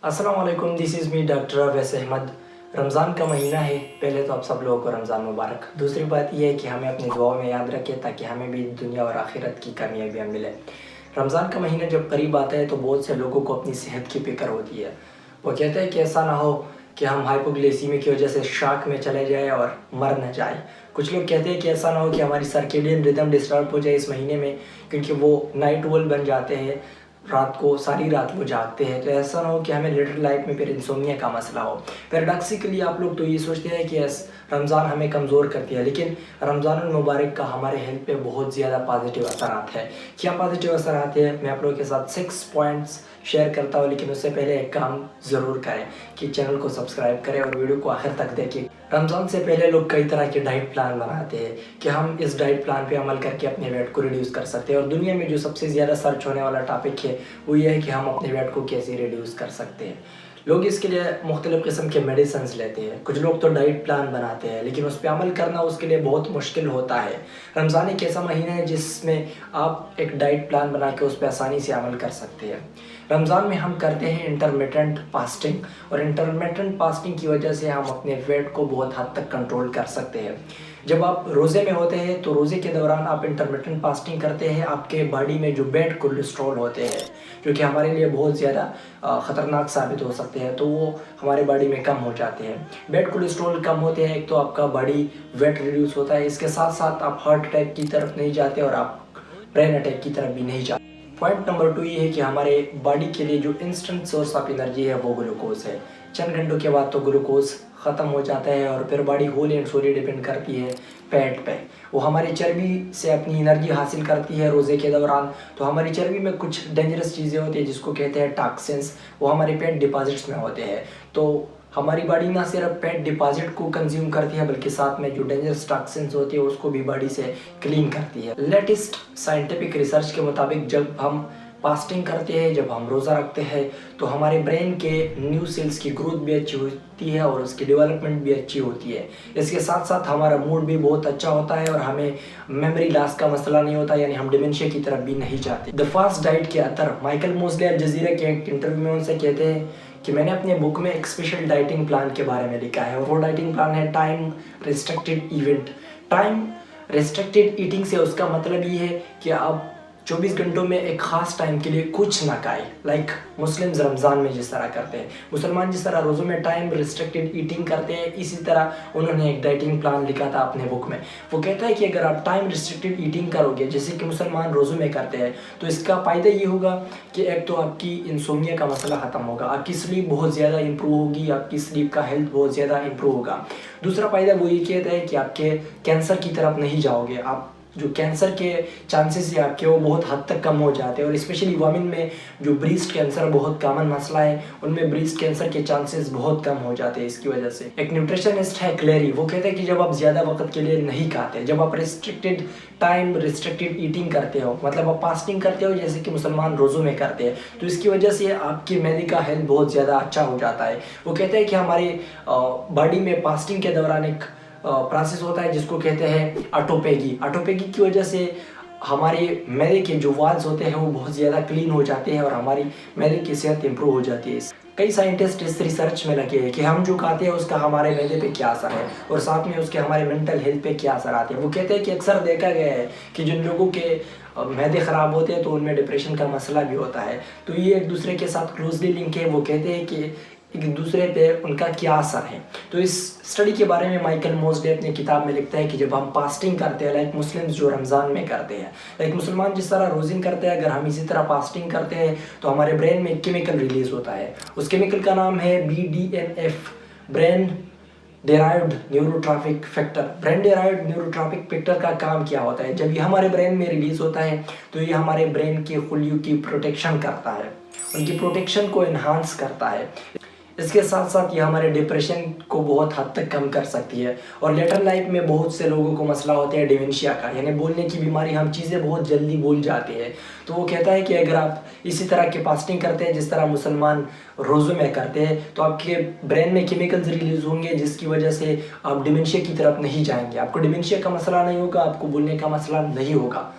अस्सलाम वालेकुम, this is me doctor Awais Ahmad. Ramzan का महीना है। पहले तो आप सब लोगों को रमज़ान मुबारक। दूसरी बात यह है कि हमें अपनी दुआओं में याद रखें ताकि हमें भी दुनिया और आखिरत की कामयाबियाँ मिले। रमज़ान का महीना जब करीब आता है तो बहुत से लोगों को अपनी सेहत की फ़िक्र होती है। वो कहते हैं कि ऐसा ना हो कि हम हाइपोग्लाइसीमिया की वजह से शॉक में चले जाए और मर न जाए। कुछ लोग कहते हैं कि ऐसा ना हो कि हमारी सर्केडियन रिदम डिस्टर्ब हो जाए इस महीने में, क्योंकि वो नाइट ओल बन जाते हैं, रात को सारी रात वो जागते हैं। तो ऐसा ना हो कि हमें लेटर लाइफ में फिर इंसोम्निया का मसला हो। पैराडॉक्सिकली आप लोग तो ये सोचते हैं कि रमज़ान हमें कमज़ोर करती है, लेकिन रमज़ान मुबारक का हमारे हेल्थ पे बहुत ज़्यादा पॉजिटिव असरात है। क्या पॉजिटिव असरात है, मैं आप लोगों के साथ 6 पॉइंट्स शेयर करता हूँ। लेकिन उससे पहले एक काम ज़रूर करें कि चैनल को सब्सक्राइब करें और वीडियो को आखिर तक देखें। रमज़ान से पहले लोग कई तरह के डाइट प्लान बनाते हैं कि हम इस डाइट प्लान पे अमल करके अपने वेट को रिड्यूस कर सकते हैं। और दुनिया में जो सबसे ज़्यादा सर्च होने वाला टॉपिक है वो ये है कि हम अपने वेट को कैसे रिड्यूस कर सकते हैं। लोग इसके लिए मुख्तलिफ़ किस्म के मेडिसिन लेते हैं। कुछ लोग तो डाइट प्लान बनाते हैं, लेकिन उस पर अमल करना उसके लिए बहुत मुश्किल होता है। रमज़ान एक ऐसा महीना है जिसमें आप एक डाइट प्लान बना के उस पर आसानी से अमल कर सकते हैं। रमज़ान में हम करते हैं इंटरमिटेंट फास्टिंग, और इंटरमिटेंट फास्टिंग की वजह से हम अपने वेट को बहुत हद तक कंट्रोल कर सकते हैं। जब आप रोज़े में होते हैं तो रोज़े के दौरान आप इंटरमिटेंट फास्टिंग करते हैं, आपके बॉडी में जो बैड कोलेस्ट्रॉल होते हैं जो कि हमारे लिए बहुत ज़्यादा ख़तरनाक साबित हो सकते हैं, तो वो हमारे बॉडी में कम हो जाते हैं। बैड कोलेस्ट्रॉल कम होते हैं, एक तो आपका बॉडी वेट रिड्यूस होता है, इसके साथ साथ आप हार्ट अटैक की तरफ नहीं जाते और आप ब्रेन अटैक की तरफ भी नहीं जाते। पॉइंट नंबर 2 ये है कि हमारे बॉडी के लिए जो इंस्टेंट सोर्स ऑफ एनर्जी है वो ग्लूकोज है। चंद घंटों के बाद तो ग्लूकोज ख़त्म हो जाता है और फिर body whole and solely depend करती है फैट पे। वो हमारी चर्बी से अपनी एनर्जी हासिल करती है रोज़े के दौरान। तो हमारी चर्बी में कुछ डेंजरस चीज़ें होती हैं जिसको कहते हैं टॉक्सिन्स, वो हमारे पेट डिपॉजिट्स में होते हैं। तो हमारी बॉडी ना सिर्फ पेट डिपॉजिट को कंज्यूम करती है बल्कि साथ में जो डेंजरस टॉक्सिन्स होती है उसको भी बॉडी से क्लीन करती है। लेटेस्ट साइंटिफिक रिसर्च के मुताबिक जब हम फास्टिंग करते हैं, जब हम रोज़ा रखते हैं, तो हमारे ब्रेन के न्यू सेल्स की ग्रोथ भी अच्छी होती है और उसकी डेवलपमेंट भी अच्छी होती है। इसके साथ साथ हमारा मूड भी बहुत अच्छा होता है और हमें मेमोरी लॉस का मसला नहीं होता, यानी हम डिमेंशिया की तरफ भी नहीं जाते। द फास्ट डाइट के अतर माइकल मोस्ले अल जज़ीरा के एक इंटरव्यू में उनसे कहते हैं कि मैंने अपने बुक में एक स्पेशल डाइटिंग प्लान के बारे में लिखा है और वो डाइटिंग प्लान है time restricted event. Time restricted eating से उसका मतलब ये है कि आप 24 घंटों में एक ख़ास टाइम के लिए कुछ ना खाएं, लाइक मुस्लिम्स रमज़ान में जिस तरह करते हैं। मुसलमान जिस तरह रोज़ों में टाइम रिस्ट्रिक्टेड ईटिंग करते हैं, इसी तरह उन्होंने एक डाइटिंग प्लान लिखा था अपने बुक में। वो कहता है कि अगर आप टाइम रिस्ट्रिक्टेड ईटिंग करोगे जैसे कि मुसलमान रोज़ों में करते हैं, तो इसका फ़ायदा ये होगा कि एक तो आपकी इंसोम्निया का मसला ख़त्म होगा, आपकी स्लीप बहुत ज़्यादा इंप्रूव होगी, आपकी स्लीप का हेल्थ बहुत ज़्यादा इंप्रूव होगा। दूसरा फ़ायदा वो ये कहता है कि आपके कैंसर की तरफ नहीं जाओगे। आप जो कैंसर के चांसेस है आपके वो बहुत हद तक कम हो जाते हैं। और स्पेशली वुमेन में जो ब्रेस्ट कैंसर बहुत कॉमन मसला है, उनमें ब्रेस्ट कैंसर के चांसेस बहुत कम हो जाते हैं इसकी वजह से। एक न्यूट्रिशनिस्ट है क्लेरी, वो कहते हैं कि जब आप ज़्यादा वक्त के लिए नहीं खाते, जब आप रिस्ट्रिक्टेड टाइम रिस्ट्रिक्टेड ईटिंग करते हो, मतलब आप फास्टिंग करते हो जैसे कि मुसलमान रोज़ों में करते हैं, तो इसकी वजह से आपकी मैदे का हेल्थ बहुत ज़्यादा अच्छा हो जाता है। वो कहते हैं कि हमारी बॉडी में फास्टिंग के दौरान एक प्रोसेस होता है जिसको कहते हैं ऑटोपेगी। ऑटोपेगी की वजह से हमारे मैदे के जो वाल्स होते हैं वो बहुत ज़्यादा क्लीन हो जाते हैं और हमारी मैदे की सेहत इंप्रूव हो जाती है। कई साइंटिस्ट इस रिसर्च में लगे हैं कि हम जो खाते हैं उसका हमारे मैदे पे क्या असर है और साथ में उसके हमारे मेंटल हेल्थ पे क्या असर आते हैं। वो कहते हैं कि अक्सर देखा गया है कि जिन लोगों के मैदे ख़राब होते हैं तो उनमें डिप्रेशन का मसला भी होता है। तो ये एक दूसरे के साथ क्लोजली लिंक है। वो कहते हैं कि एक दूसरे पे उनका क्या असर है। तो इस स्टडी के बारे में माइकल मोस्ले अपनी किताब में लिखता है कि जब हम फास्टिंग करते हैं, लाइक मुस्लिम्स जो रमज़ान में करते हैं, लाइक मुसलमान जिस तरह रोज़िंग करते हैं, अगर हम इसी तरह फास्टिंग करते हैं तो हमारे ब्रेन में एक केमिकल रिलीज़ होता है। उस केमिकल का नाम है BDNF, brain derived neurotrophic factor. Brain derived neurotrophic factor का काम क्या होता है? जब ये हमारे ब्रेन में रिलीज़ होता है तो ये हमारे ब्रेन के खुलियों की प्रोटेक्शन करता है, उनकी प्रोटेक्शन को इन्हांस करता है। इसके साथ साथ ये हमारे डिप्रेशन को बहुत हद तक कम कर सकती है। और लेटर लाइफ में बहुत से लोगों को मसला होता है डिमेंशिया का, यानी बोलने की बीमारी, हम चीज़ें बहुत जल्दी भूल जाते हैं। तो वो कहता है कि अगर आप इसी तरह के फास्टिंग करते हैं जिस तरह मुसलमान रोज़ों में करते हैं तो आपके ब्रेन में केमिकल्स रिलीज़ होंगे जिसकी वजह से आप डिमेंशिया की तरफ नहीं जाएंगे, आपको डिमेंशिया का मसला नहीं होगा, आपको बोलने का मसला नहीं होगा।